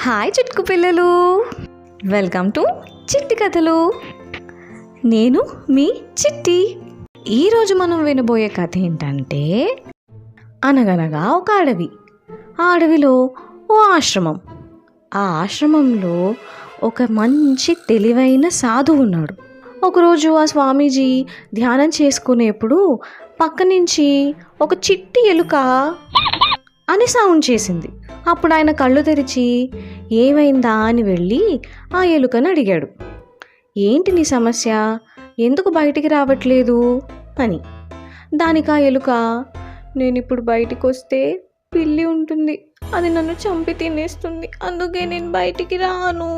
Hi Chitku పిల్లలు, welcome to చిట్టి కథలు. నేను మీ చిట్టి. ఈరోజు మనం వినబోయే కథ ఏంటంటే, అనగనగా ఒక అడవి. ఆ అడవిలో ఓ ఆశ్రమం. ఆ ఆశ్రమంలో ఒక మంచి తెలివైన సాధువు ఉన్నాడు. ఒకరోజు ఆ స్వామీజీ ధ్యానం చేసుకునేప్పుడు పక్క నుంచి ఒక చిట్టి ఎలుక అని సౌండ్ చేసింది. అప్పుడు ఆయన కళ్ళు తెరిచి ఏమైందా అని వెళ్ళి ఆ ఎలుకను అడిగాడు, ఏంటి నీ సమస్య, ఎందుకు బయటికి రావట్లేదు అని. దానికి ఆ ఎలుక, నేను ఇప్పుడు బయటికి వస్తే పిల్లి ఉంటుంది, అది నన్ను చంపి తినేస్తుంది, అందుకే నేను బయటికి రాను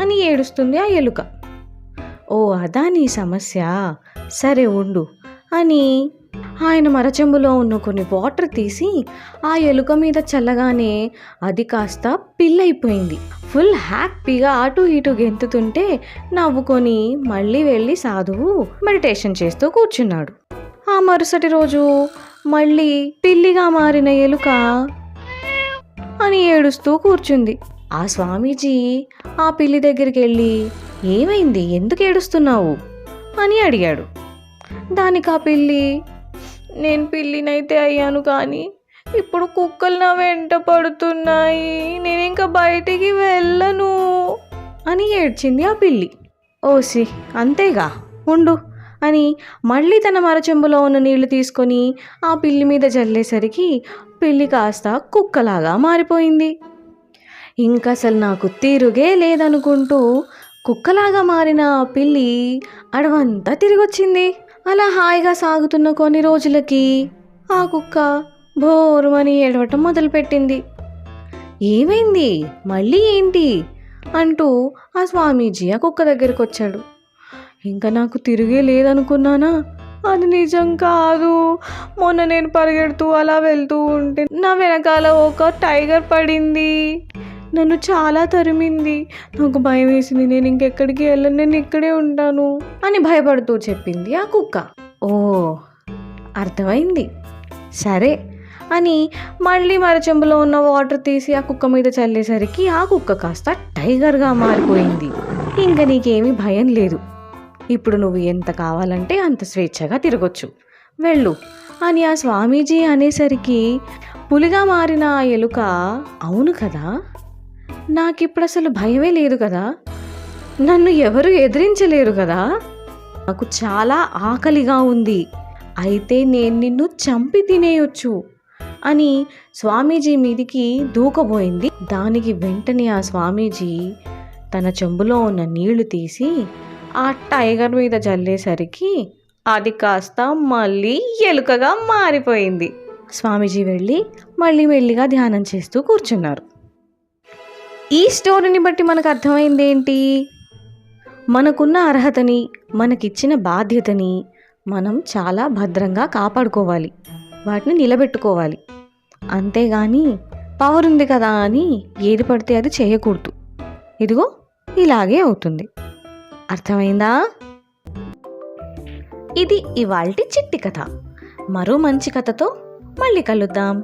అని ఏడుస్తుంది ఆ ఎలుక. ఓ అదా నీ సమస్య, సరే ఉండు అని ఆయన మరచెంబులో ఉన్న కొన్ని వాటర్ తీసి ఆ ఎలుక మీద చల్లగానే అది కాస్త పిల్లయిపోయింది. ఫుల్ హ్యాపీగా అటు ఇటు గెంతుతుంటే నవ్వుకొని మళ్ళీ వెళ్ళి సాధువు మెడిటేషన్ చేస్తూ కూర్చున్నాడు. ఆ మరుసటి రోజు మళ్ళీ పిల్లిగా మారిన ఎలుక అని ఏడుస్తూ కూర్చుంది. ఆ స్వామీజీ ఆ పిల్లి దగ్గరికి వెళ్ళి, ఏమైంది, ఎందుకు ఏడుస్తున్నావు అని అడిగాడు. దానికి ఆ పిల్లి, నేను పిల్లినైతే అయ్యాను కానీ ఇప్పుడు కుక్కలు నా వెంట పడుతున్నాయి, నేను ఇంకా బయటికి వెళ్ళను అని ఏడ్చింది ఆ పిల్లి. ఓసి అంతేగా, ఉండు అని మళ్ళీ తన మరచెంబులో ఉన్న నీళ్లు తీసుకొని ఆ పిల్లి మీద జల్లేసరికి పిల్లి కాస్త కుక్కలాగా మారిపోయింది. ఇంకా అసలు నాకు తిరుగే లేదనుకుంటూ కుక్కలాగా మారిన ఆ పిల్లి అడవంతా తిరిగొచ్చింది. అలా హాయిగా సాగుతున్న కొన్ని రోజులకి ఆ కుక్క బోరుమని ఏడవటం మొదలుపెట్టింది. ఏమైంది, మళ్ళీ ఏంటి అంటూ ఆ స్వామీజీ ఆ కుక్క దగ్గరికి వచ్చాడు. ఇంకా నాకు తిరిగే లేదనుకున్నానా, అది నిజం కాదు. మొన్న నేను పరిగెడుతూ అలా వెళ్తూ ఉంటే నా వెనకాల ఒక టైగర్ పడింది, నన్ను చాలా తరిమింది, నాకు భయం వేసింది, నేను ఇంకెక్కడికి వెళ్ళను, నేను ఇక్కడే ఉంటాను అని భయపడుతూ చెప్పింది ఆ కుక్క. ఓ అర్థమైంది, సరే అని మళ్ళీ మరచెంబులో ఉన్న వాటర్ తీసి ఆ కుక్క మీద చల్లేసరికి ఆ కుక్క కాస్త టైగర్గా మారిపోయింది. ఇంకా నీకేమీ భయం లేదు, ఇప్పుడు నువ్వు ఎంత కావాలంటే అంత స్వేచ్ఛగా తిరగొచ్చు, వెళ్ళు అని ఆ స్వామీజీ అనేసరికి పులిగా మారిన ఆ ఎలుక, అవును కదా, నాకిప్పుడు అసలు భయమే లేదు కదా, నన్ను ఎవరు ఎదిరించలేరు కదా, నాకు చాలా ఆకలిగా ఉంది, అయితే నేను నిన్ను చంపి తినేయొచ్చు అని స్వామీజీ మీదికి దూకబోయింది. దానికి వెంటనే ఆ స్వామీజీ తన చెంబులో ఉన్న నీళ్లు తీసి ఆ టైగర్ మీద జల్లేసరికి అది కాస్త మళ్ళీ ఎలుకగా మారిపోయింది. స్వామీజీ వెళ్ళి మళ్ళీ మెల్లిగా ధ్యానం చేస్తూ కూర్చున్నారు. ఈ స్టోరీని బట్టి మనకు అర్థమైంది ఏంటి, మనకున్న అర్హతని, మనకిచ్చిన బాధ్యతని మనం చాలా భద్రంగా కాపాడుకోవాలి, వాటిని నిలబెట్టుకోవాలి. అంతేగాని పవర్ ఉంది కదా అని ఏది పడితే అది చేయకూడదు. ఇదిగో ఇలాగే అవుతుంది. అర్థమైందా? ఇది ఇవాల్టి చిట్టి కథ. మరో మంచి కథతో మళ్ళీ కలుద్దాం.